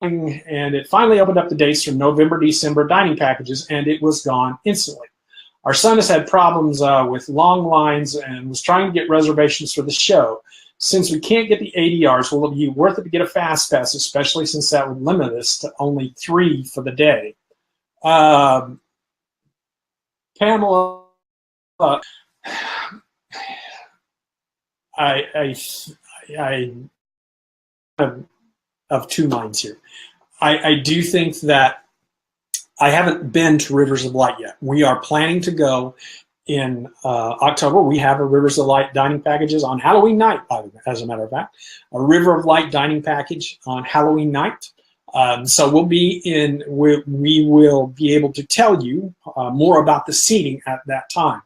and it finally opened up the dates for November, December dining packages, and it was gone instantly. Our son has had problems with long lines and was trying to get reservations for the show. Since we can't get the ADRs, will it be worth it to get a fast pass, especially since that would limit us to only 3 for the day? Pamela, I of two minds here. I do think that I haven't been to Rivers of Light yet. We are planning to go in October. We have a Rivers of Light dining packages on Halloween night, as a matter of fact. A River of Light dining package on Halloween night. So we'll be in, we will be able to tell you more about the seating at that time.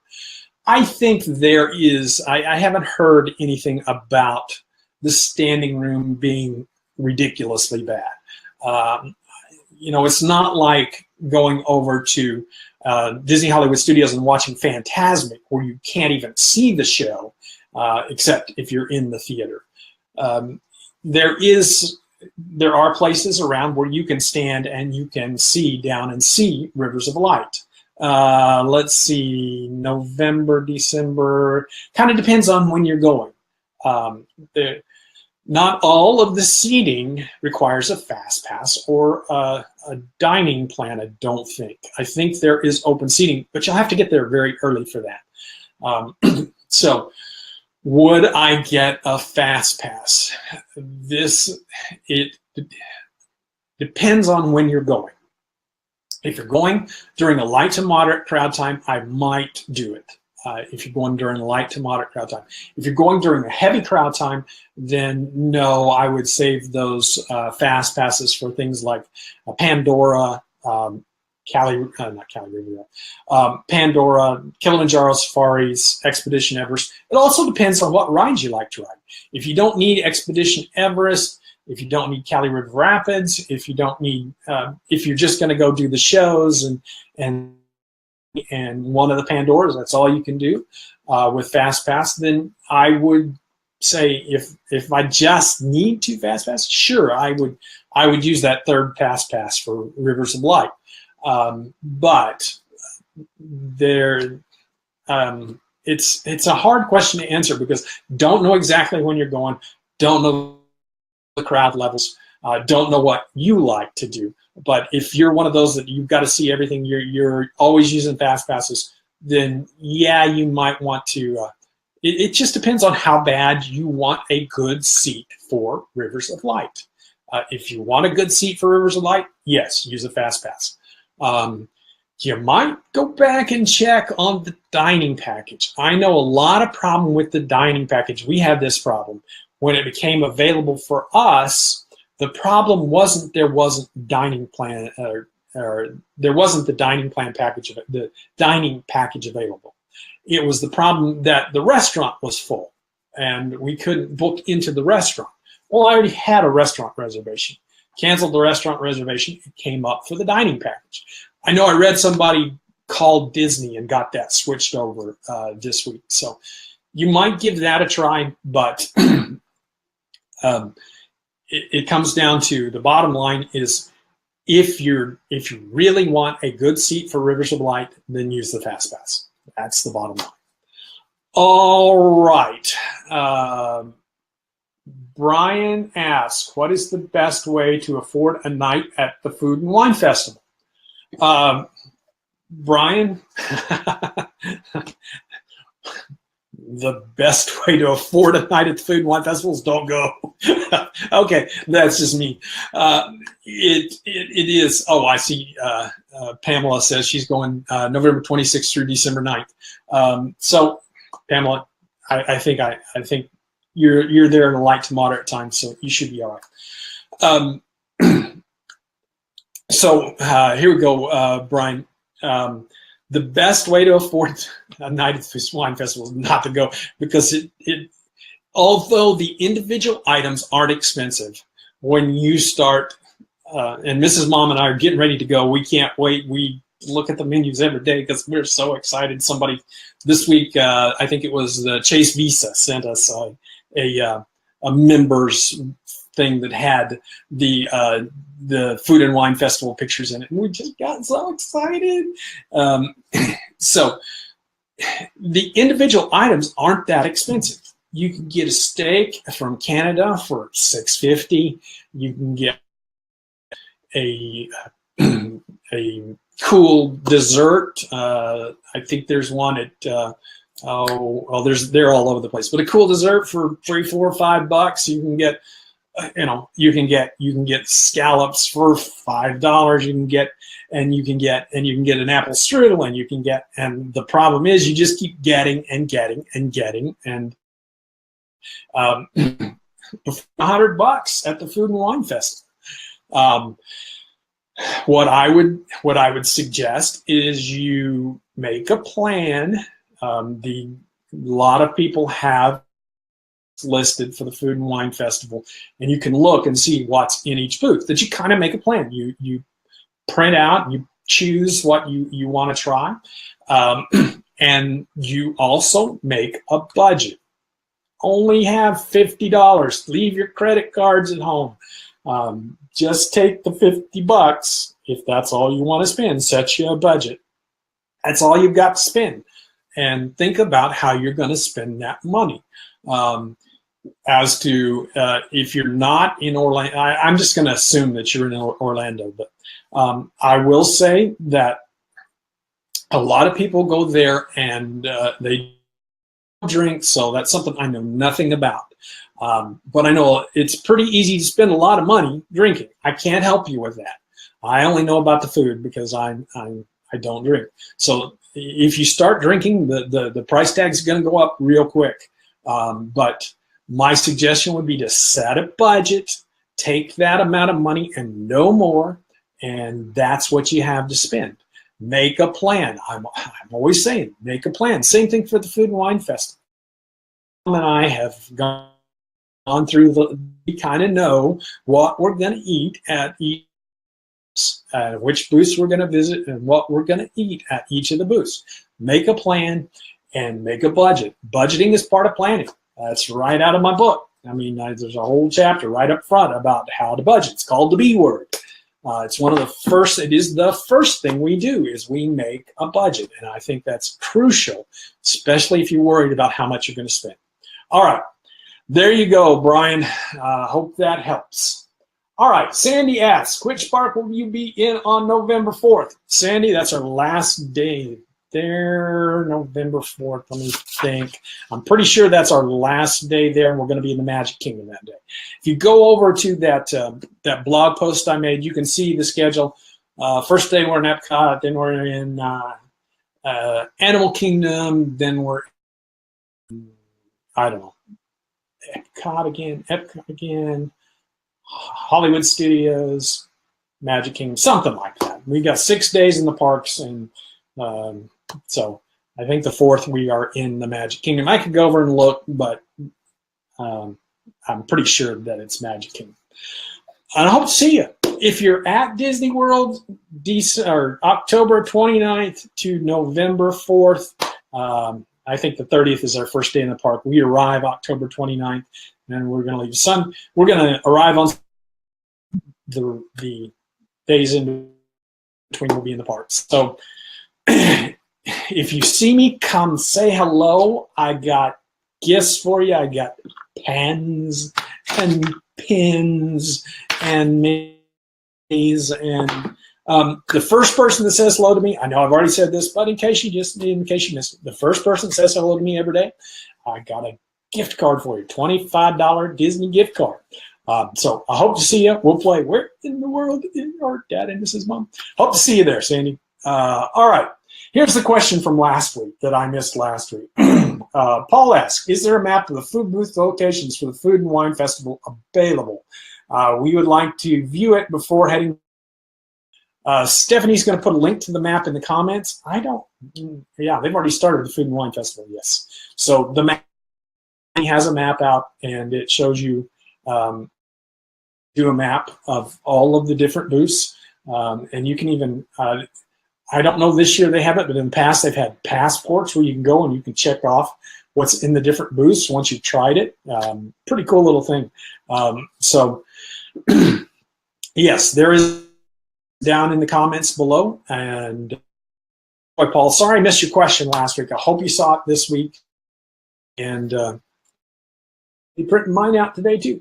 I think there is, I haven't heard anything about the standing room being ridiculously bad. You know, it's not like going over to Disney Hollywood Studios and watching Fantasmic, where you can't even see the show, except if you're in the theater. There are places around where you can stand and you can see down and see Rivers of Light. Let's see, November, December, kind of depends on when you're going. Not all of the seating requires a fast pass or a dining plan, I don't think. I think there is open seating, but you'll have to get there very early for that. So would I get a fast pass? It depends on when you're going. If you're going during a light to moderate crowd time, I might do it. If you're going during a light to moderate crowd time. If you're going during a heavy crowd time, then no, I would save those fast passes for things like Pandora, Pandora, Kilimanjaro Safaris, Expedition Everest. It also depends on what rides you like to ride. If you don't need Expedition Everest, if you don't need Cali River Rapids, if you don't need, if you're just going to go do the shows and one of the Pandoras, that's all you can do with Fast Pass, then I would say if I just need to Fast Pass, sure, I would use that third Fast Pass for Rivers of Light. But it's a hard question to answer because don't know exactly when you're going, don't know the crowd levels, don't know what you like to do. But if you're one of those that you've got to see everything, you're always using fast passes, then yeah, you might want to. It just depends on how bad you want a good seat for Rivers of Light. If you want a good seat for Rivers of Light, yes, use a fast pass. You might go back and check on the dining package. I know a lot of problem with the dining package. We had this problem when it became available for us. The problem wasn't there wasn't dining plan or there wasn't the dining plan package, the dining package available. It was the problem that the restaurant was full and we couldn't book into the restaurant. Well, I already had a restaurant reservation. Canceled the restaurant reservation. It came up for the dining package. I know I read somebody called Disney and got that switched over this week. So you might give that a try, but it comes down to the bottom line is if you really want a good seat for Rivers of Light, then use the Fast Pass. That's the bottom line. All right. Brian asks, what is the best way to afford a night at the Food and Wine Festival? Brian, the best way to afford a night at the Food and Wine Festival is don't go. Okay, that's just me. It is. Oh, I see. Pamela says she's going November 26th through December 9th. So, Pamela, I think you're there in a light to moderate time, so you should be all right. So here we go, Brian. The best way to afford a night at the Wine Festival is not to go because although the individual items aren't expensive, when you start, and Mrs. Mom and I are getting ready to go, we can't wait. We look at the menus every day because we're so excited. Somebody this week, I think it was the Chase Visa, sent us a members thing that had the Food and Wine Festival pictures in it, and we just got so excited. So the individual items aren't that expensive. You can get a steak from Canada for $6.50. You can get a cool dessert. I think there's one at they're all over the place, but a cool dessert for $3, $4, $5. You can get you can get scallops for $5. You can get an apple strudel, and the problem is you just keep getting and $100 at the Food and Wine Festival. What I would suggest is you make a plan. A lot of people have listed for the Food and Wine Festival, and you can look and see what's in each booth. That you kind of make a plan. You print out, you choose what you want to try, and you also make a budget. Only have $50. Leave your credit cards at home. Just take the $50 if that's all you want to spend. Set you a budget. That's all you've got to spend, and think about how you're going to spend that money. as to if you're not in Orlando, I'm just going to assume that you're in Orlando, but I will say that a lot of people go there and they drink, so that's something I know nothing about. But I know it's pretty easy to spend a lot of money drinking. I can't help you with that. I only know about the food because I don't drink. So if you start drinking, the price tag is going to go up real quick. But my suggestion would be to set a budget, take that amount of money and no more, and that's what you have to spend. Make a plan. I'm always saying, make a plan. Same thing for the Food and Wine Festival. And I have gone through we kind of know what we're going to eat at each, which booths we're going to visit, and what we're going to eat at each of the booths. Make a plan and make a budget. Budgeting is part of planning. That's right out of my book. I mean, there's a whole chapter right up front about how to budget. It's called the B word. It's one of the first, it is the first thing we do is we make a budget. And I think that's crucial, especially if you're worried about how much you're going to spend. All right. There you go, Brian. Hope that helps. All right. Sandy asks, which park will you be in on November 4th? Sandy, that's our last day there, November 4th. Let me think. I'm pretty sure that's our last day there, and we're going to be in the Magic Kingdom that day. If you go over to that blog post I made, you can see the schedule. First day we're in Epcot, then we're in Animal Kingdom, then we're in, I don't know, Epcot again, Hollywood Studios, Magic Kingdom, something like that. We got 6 days in the parks, and so I think the 4th we are in the Magic Kingdom. I could go over and look, but I'm pretty sure that it's Magic Kingdom. And I hope to see you. If you're at Disney World, October 29th to November 4th, I think the 30th is our first day in the park. We arrive October 29th, and we're going to leave. We're going to arrive on the days in between. We'll be in the parks. So if you see me, come say hello. I got gifts for you. I got pens and pins and minis, and the first person that says hello to me, I know I've already said this, but in case you missed it, the first person that says hello to me every day, I got a gift card for you, $25 Disney gift card. So I hope to see you. We'll play Where in the World Are Dad and Mrs. Mom? Hope to see you there, Sandy. All right. Here's the question from last week that I missed last week. Paul asks, is there a map of the food booth locations for the Food and Wine Festival available? We would like to view it before heading. Stephanie's going to put a link to the map in the comments. Yeah, they've already started the Food and Wine Festival, yes. So the map has a map out, and it shows you do a map of all of the different booths. And you can even, I don't know this year they have it, but in the past they've had passports where you can go and you can check off what's in the different booths once you've tried it. Pretty cool little thing. So yes, there is down in the comments below. And boy, Paul, sorry I missed your question last week. I hope you saw it this week. And be printing mine out today too.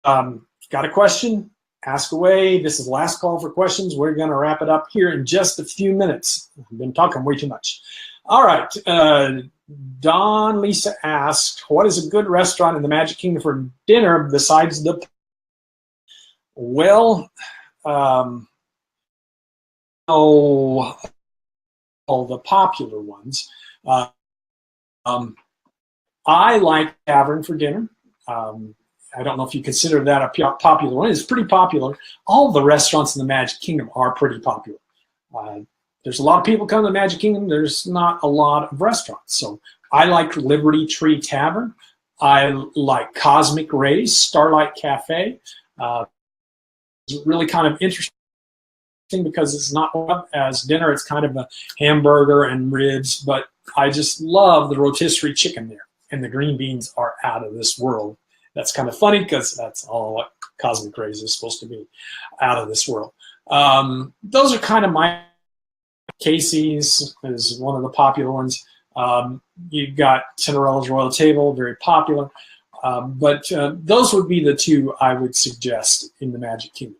Got a question? Ask away. This is the last call for questions. We're going to wrap it up here in just a few minutes. I've been talking way too much. All right. Don Lisa asked, what is a good restaurant in the Magic Kingdom for dinner besides the... Well, all the popular ones. I like Tavern for dinner. I don't know if you consider that a popular one. It's pretty popular. All the restaurants in the Magic Kingdom are pretty popular. There's a lot of people come to the Magic Kingdom. There's not a lot of restaurants. So I like Liberty Tree Tavern. I like Cosmic Rays, Starlight Cafe. It's really kind of interesting because it's not as dinner. It's kind of a hamburger and ribs, but I just love the rotisserie chicken there. And the green beans are out of this world. That's kind of funny because that's all what Cosmic Rays is supposed to be, out of this world. Those are kind of my... Casey's is one of the popular ones. You've got Cinderella's Royal Table, very popular. But those would be the two I would suggest in the Magic Kingdom.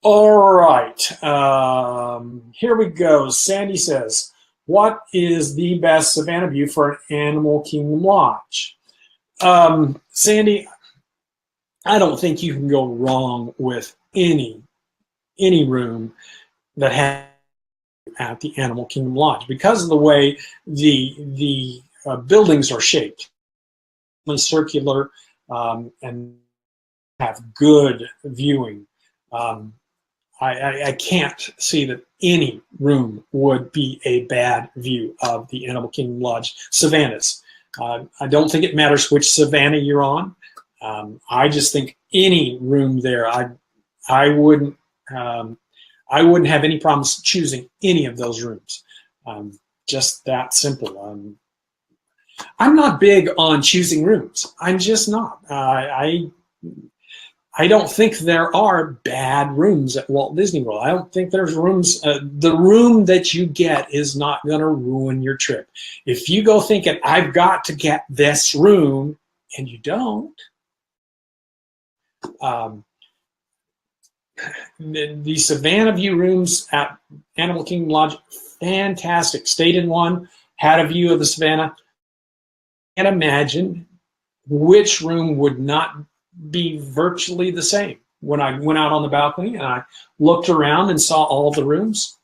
All right, here we go. Sandy says, what is the best Savannah view for an Animal Kingdom lodge? Sandy, I don't think you can go wrong with any room that has at the Animal Kingdom Lodge because of the way the buildings are shaped, circular, and have good viewing. I can't see that any room would be a bad view of the Animal Kingdom Lodge Savannahs. I don't think it matters which Savannah you're on. I just think any room there, I wouldn't have any problems choosing any of those rooms. Just that simple. I'm not big on choosing rooms. I'm just not. I don't think there are bad rooms at Walt Disney World. I don't think there's rooms. The room that you get is not going to ruin your trip. If you go thinking, I've got to get this room, and you don't, the Savannah View rooms at Animal Kingdom Lodge, fantastic. Stayed in one, had a view of the Savannah. And imagine which room would not be virtually the same. When I went out on the balcony and I looked around and saw all the rooms,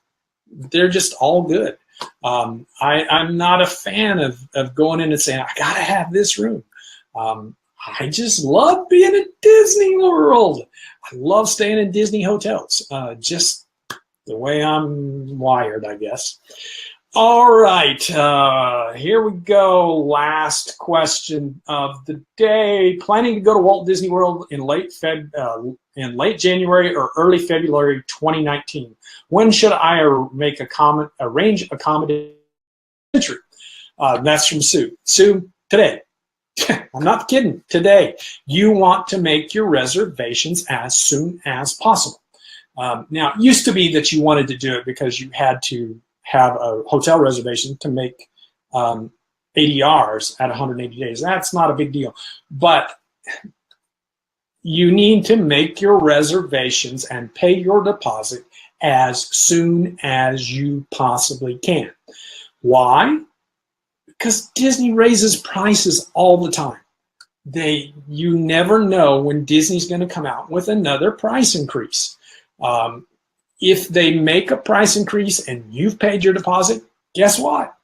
they're just all good. I'm not a fan of going in and saying, I gotta have this room. I just love being at Disney World. I love staying in Disney hotels. Just the way I'm wired, I guess. All right, here we go. Last question of the day. Planning to go to Walt Disney World in late January or early February 2019. When should I arrange accommodation? That's from Sue. Sue, today. I'm not kidding. Today, you want to make your reservations as soon as possible. Now, it used to be that you wanted to do it because you had to have a hotel reservation to make ADRs at 180 days. That's not a big deal. But you need to make your reservations and pay your deposit as soon as you possibly can. Why? Because Disney raises prices all the time. You never know when Disney's going to come out with another price increase. If they make a price increase and you've paid your deposit, guess what?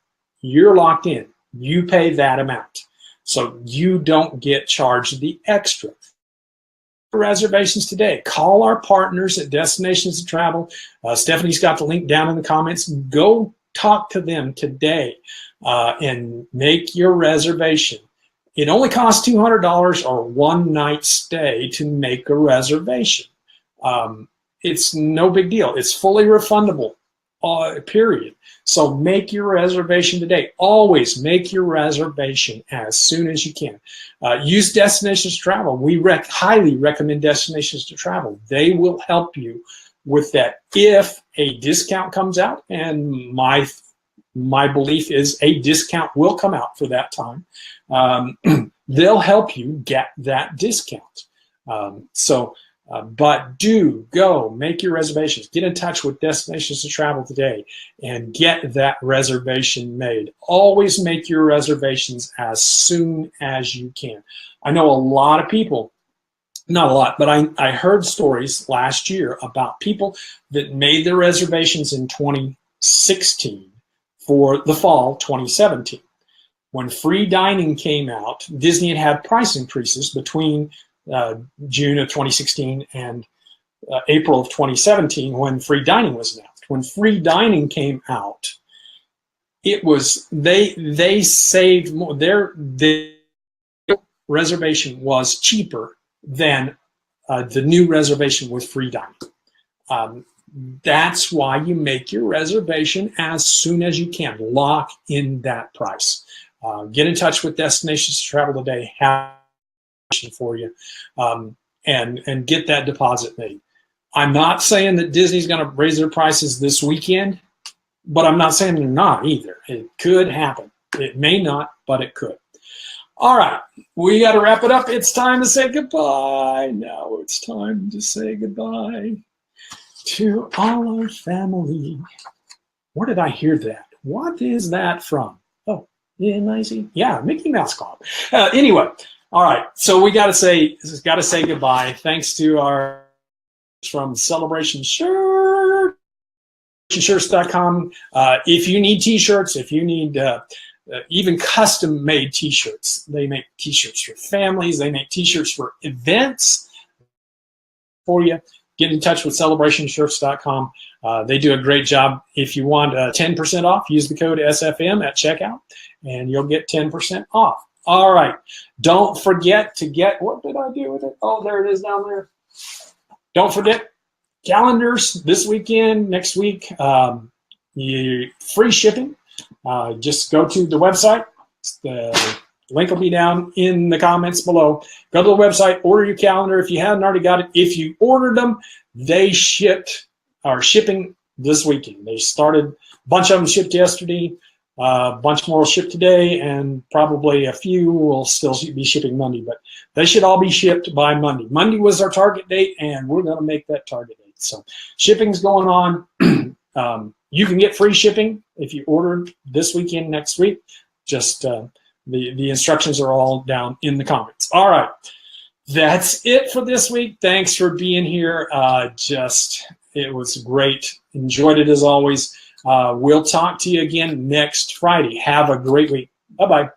You're locked in. You pay that amount. So you don't get charged the extra. Reservations today. Call our partners at Destinations to Travel. Stephanie's got the link down in the comments. Go talk to them today and make your reservation. It only costs $200 or one night stay to make a reservation. It's no big deal. It's fully refundable, period. So make your reservation today. Always make your reservation as soon as you can. Use Destinations to Travel. We highly recommend Destinations to Travel. They will help you with that if a discount comes out, and my belief is a discount will come out for that time. They'll help you get that discount. But do go make your reservations. Get in touch with Destinations to Travel today and get that reservation made. Always make your reservations as soon as you can. I know a lot of people, not a lot, but I heard stories last year about people that made their reservations in 2016 for the fall 2017. When free dining came out, Disney had price increases between June of 2016 and April of 2017 when free dining was announced. When free dining came out, it was they saved more. Their reservation was cheaper than the new reservation with free dining. That's why you make your reservation as soon as you can. Lock in that price. Get in touch with Destinations to Travel today. For you and get that deposit made. I'm not saying that Disney's going to raise their prices this weekend, but I'm not saying they're not either. It could happen. It may not, but it could. All right, we got to wrap it up. It's time to say goodbye. Now it's time to say goodbye to all our family. Where did I hear that? What is that from? Oh, yeah, Mickey Mouse Club. Anyway, all right. So we got to say goodbye. Thanks to our from Celebration Shirt, shirts.com. If you need T-shirts, if you need even custom-made T-shirts, they make T-shirts for families. They make T-shirts for events for you. Get in touch with celebrationshirts.com. They do a great job. If you want 10% off, use the code SFM at checkout, and you'll get 10% off. All right. Don't forget to get, what did I do with it? Oh, there it is down there. Don't forget calendars this weekend, next week, free shipping. Just go to the website. The link will be down in the comments below. Go to the website, order your calendar if you haven't already got it. If you ordered them, they are shipping this weekend. They started, a bunch of them shipped yesterday, a bunch more will ship today, and probably a few will still be shipping Monday, but they should all be shipped by Monday. Monday was our target date, and we're going to make that target date. So shipping's going on. You can get free shipping if you order this weekend, next week. Just the instructions are all down in the comments. All right, that's it for this week. Thanks for being here. It was great. Enjoyed it as always. We'll talk to you again next Friday. Have a great week. Bye-bye.